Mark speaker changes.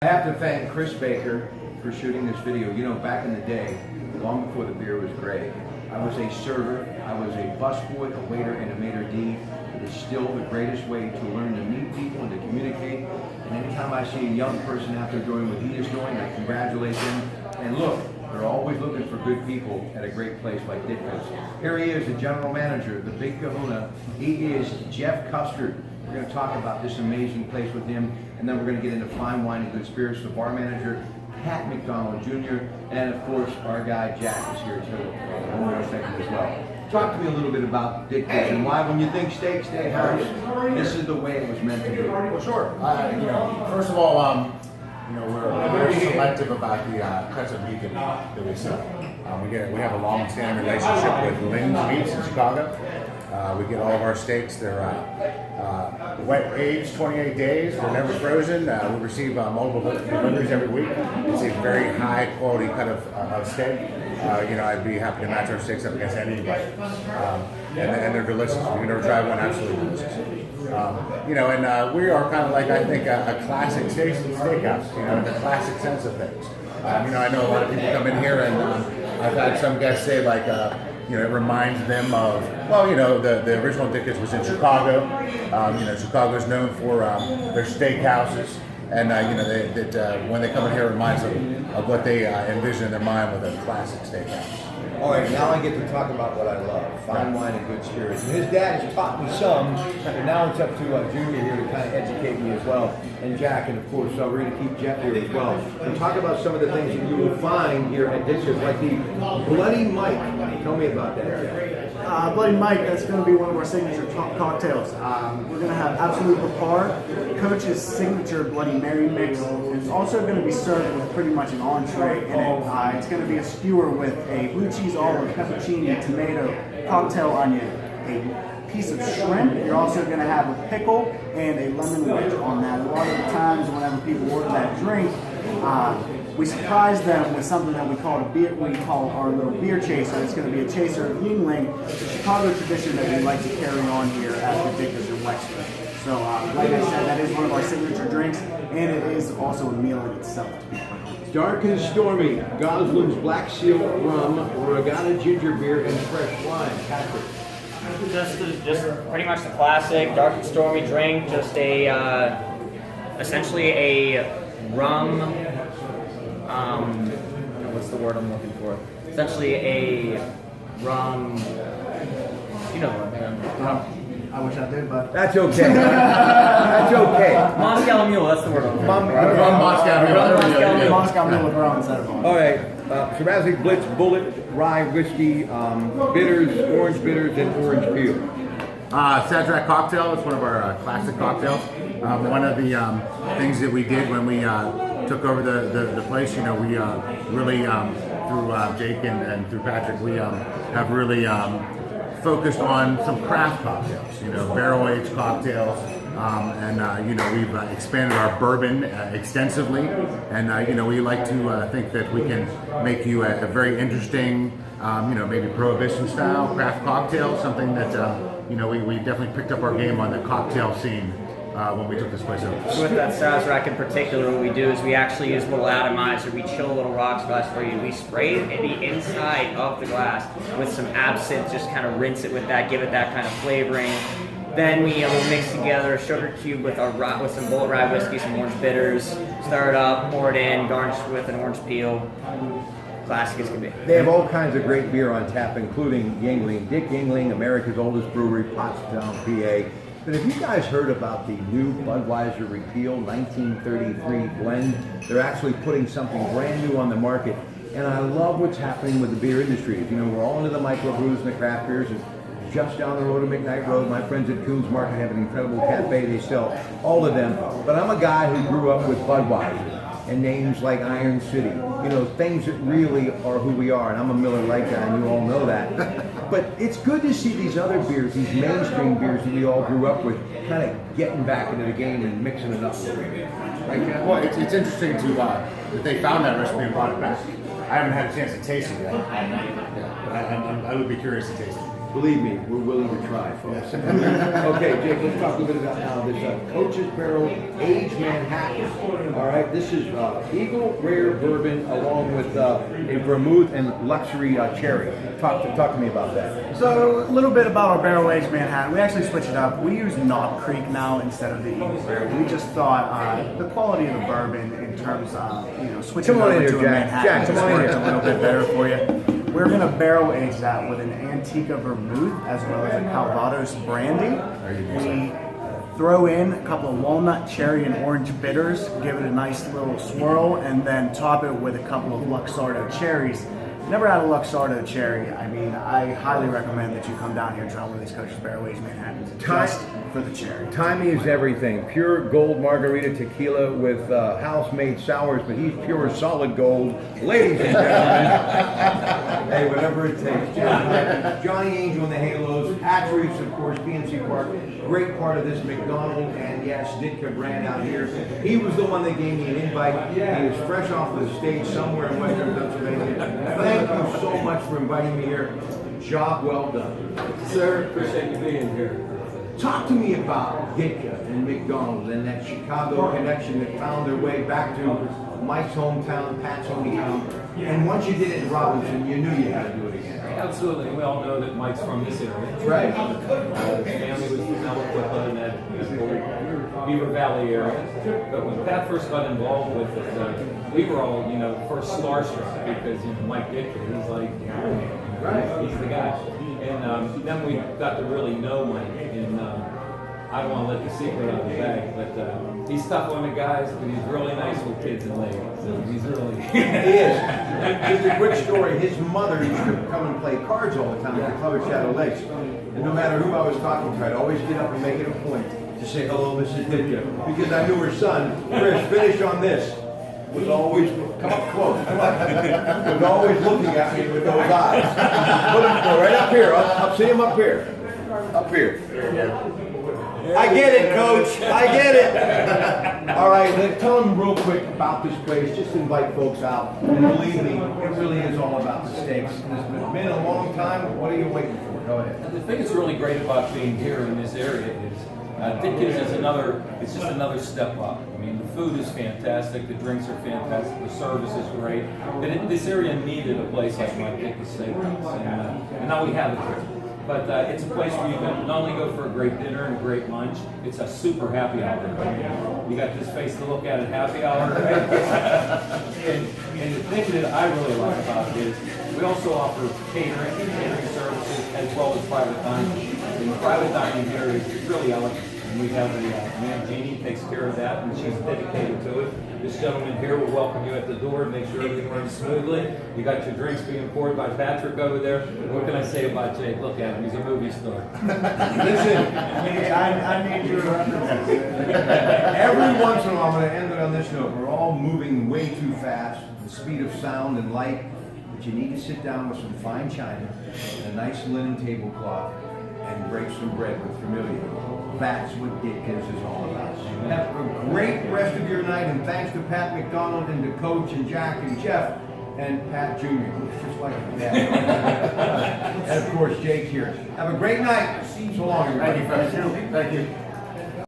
Speaker 1: I have to thank Chris Baker for shooting this video. You know, back in the day, long before the beer was great, I was a server, I was a busboy, a waiter, and a maitre d'. It is still the greatest way to learn to meet people and to communicate. And anytime I see a young person out there doing what he is doing, I congratulate them. And look, they're always looking for good people at a great place like Ditka'S. Here he is, the general manager, the big kahuna. He is Jeff Custard. We're going to talk about this amazing place with him, and then we're going to get into fine wine and good spirits. The bar manager, Pat McDonald Jr., and of course, our guy Jack is here too. In one more second as well. Talk to me a little bit about Ditka'S and why, when you think steak, steakhouse, this is the way it was meant to be.
Speaker 2: Well, sure. First of all, we're very selective about the cuts of beef that we sell. We have a long-standing relationship with Lynn's Meats in Chicago. We get all of our steaks. They're wet aged 28 days. They're never frozen. We receive multiple deliveries every week. It's a very high quality cut of steak. I'd be happy to match our steaks up against anybody. And they're delicious. You can never try one, absolutely delicious. And we are kind of like, I think, a classic steakhouse, in the classic sense of things. I know a lot of people come in here, and I've had some guests say, like, it reminds them of, the original Ditka'S was in Chicago. Chicago's known for their steakhouses. And, when they come in here, it reminds them of what they envision in their mind with a classic steakhouse.
Speaker 1: All right, now I get to talk about what I love, fine wine and good spirits. And his dad has taught me some, and now it's up to Junior here to kind of educate me as well, and Jack, and of course, we're going to keep Jeff here as well. And talk about some of the things that you will find here at Ditka'S, like the Bloody Mike. Tell me about that, Jack.
Speaker 3: Bloody Mike, that's going to be one of our signature cocktails. We're going to have Absolute Picard, Coach's signature Bloody Mary mix. It's also going to be served with pretty much an entree in it. It's going to be a skewer with a blue cheese olive, pepperoni, tomato, cocktail onion, a piece of shrimp. You're also going to have a pickle and a lemon wedge on that. A lot of the times whenever people order that drink, we surprise them with something that we call our little beer chaser. It's going to be a chaser of Yingling, the Chicago tradition that we like to carry on here at the Ditka'S in Wexford. So, like I said, that is one of our signature drinks, and it is also a meal in itself, to be honest.
Speaker 1: Dark and Stormy, Goslin's Black Seal Rum, Regatta Ginger Beer, and Fresh Wine. Patrick.
Speaker 4: Just pretty much the classic dark and stormy drink. Just essentially a rum. What's the word I'm looking for? Essentially a rum. You know what, man.
Speaker 3: I wish I did, but
Speaker 1: That's okay. That's okay.
Speaker 4: Moscow Mule. That's the word.
Speaker 3: Moscow Mule with rum instead of
Speaker 1: All right, Cerasic Blitz Bullet Rye Whiskey, bitters, orange bitters, and orange peel.
Speaker 2: Sadrak cocktail. It's one of our classic cocktails. One of the things that we did when we took over the place, we really, through Jake and through Patrick, we have really focused on some craft cocktails, barrel-aged cocktails, and we've expanded our bourbon extensively, and we like to think that we can make you a very interesting, maybe prohibition style craft cocktail, something that we definitely picked up our game on the cocktail scene when we took this place over.
Speaker 4: With that Sazerac in particular, what we do is we actually use a little atomizer. We chill a little rocks glass for you. We spray the inside of the glass with some absinthe, just kind of rinse it with that, give it that kind of flavoring. Then we will mix together a sugar cube with some bullet rye whiskey, some orange bitters, stir it up, pour it in, garnish with an orange peel. Classic as can be.
Speaker 1: They have all kinds of great beer on tap, including Yingling. Dick Yingling, America's oldest brewery, Pottstown, PA. But have you guys heard about the new Budweiser Repeal 1933 blend? They're actually putting something brand new on the market. And I love what's happening with the beer industry. We're all into the microbrews and the craft beers. And just down the road of McKnight Road, my friends at Coons Market have an incredible cafe. They sell all of them. But I'm a guy who grew up with Budweiser and names like Iron City. Things that really are who we are. And I'm a Miller Lite guy, and you all know that. But it's good to see these other beers, these mainstream beers that we all grew up with, kind of getting back into the game and mixing it up a little bit. Right, Ken?
Speaker 2: Well, it's interesting that they found that recipe and brought it back. I haven't had a chance to taste it yet. But I would be curious to taste it.
Speaker 1: Believe me, we're willing to try, folks. Okay, Jake, let's talk a little bit about now this Coach's Barrel Aged Manhattan. All right, this is Eagle Rare Bourbon along with a Vermouth and Luxury Cherry. Talk to me about that.
Speaker 3: So a little bit about our barrel aged Manhattan. We actually switched it up. We use Knob Creek now instead of the Eagle Rare. We just thought the quality of the bourbon in terms of switching over to a Manhattan just worked a little bit better for you. We're going to barrel age that with an Antica Vermouth as well as a Calvados Brandy. We throw in a couple of walnut, cherry, and orange bitters, give it a nice little swirl, and then top it with a couple of Luxardo cherries. Never had a Luxardo cherry. I mean, I highly recommend that you come down here and try one of these Coach's Barrel Aged Manhattans just for the cherry.
Speaker 1: Timing is everything. Pure gold margarita tequila with house-made sours, but he's pure solid gold. Ladies and gentlemen, hey, whatever it takes. Johnny Angel and the Halos, Atreus, of course, PNC Park, great part of this McDonald, and yes, Ditka brand out here. He was the one that gave me an invite. He was fresh off of the stage somewhere in Western Pennsylvania. Thank you so much for inviting me here. Job well done.
Speaker 5: Sir, appreciate you being here.
Speaker 1: Talk to me about Ditka and McDonald and that Chicago connection that found their way back to Mike's hometown, Pat's hometown. And once you did it in Robinson, you knew you had to do it again.
Speaker 5: Absolutely. We all know that Mike's from this area.
Speaker 1: Right.
Speaker 5: His family was from Aliquippa in that Beaver Valley area. But when Pat first got involved with it, we were all, first starstruck because, Mike Ditka, he's like, he's the guy. And then we got to really know Mike. And I don't want to let the secret out of the bag, but he's tough on the guys, but he's really nice with kids and ladies. So he's really...
Speaker 1: He is. Just a quick story. His mother used to come and play cards all the time at the club at Shadow Lakes. And no matter who I was talking to, I'd always get up and make it a point to say, hello, Mrs. Ditka. Because I knew her son, Chris, finish on this. Was always, come up close, come on. Was always looking at me with those eyes. Put him right up here, up, see him up here. Up here. I get it, Coach. I get it. All right, then tell them real quick about this place. Just invite folks out. And believe me, it really is all about the steaks. It's been a long time. What are you waiting for? Go ahead.
Speaker 5: The thing that's really great about being here in this area is Ditka'S is just another step up. I mean, the food is fantastic, the drinks are fantastic, the service is great. But this area needed a place like my Ditka'S Steakhouse, and now we have it here. But it's a place where you can not only go for a great dinner and a great lunch, it's a super happy hour. I mean, you got this face to look at happy hour. and the thing that I really like about it is we also offer catering services as well as private dining. And the private dining here is really elegant. And we have a man, Jeannie, takes care of that, and she's dedicated to it. This gentleman here will welcome you at the door and make sure everything runs smoothly. You got your drinks being poured by Patrick over there. What can I say about Jake? Look at him, he's a movie star.
Speaker 1: Listen, I need your references. Every once in a while, I'm going to end it on this note. We're all moving way too fast, the speed of sound and light, but you need to sit down with some fine china and a nice linen tablecloth and break some bread with familiar. That's what Ditka'S is all about. Have a great rest of your night, and thanks to Pat McDonald and to Coach and Jack and Jeff and Pat Jr., who's just like my dad. And of course, Jake here. Have a great night. So long, everybody.
Speaker 3: Thank you.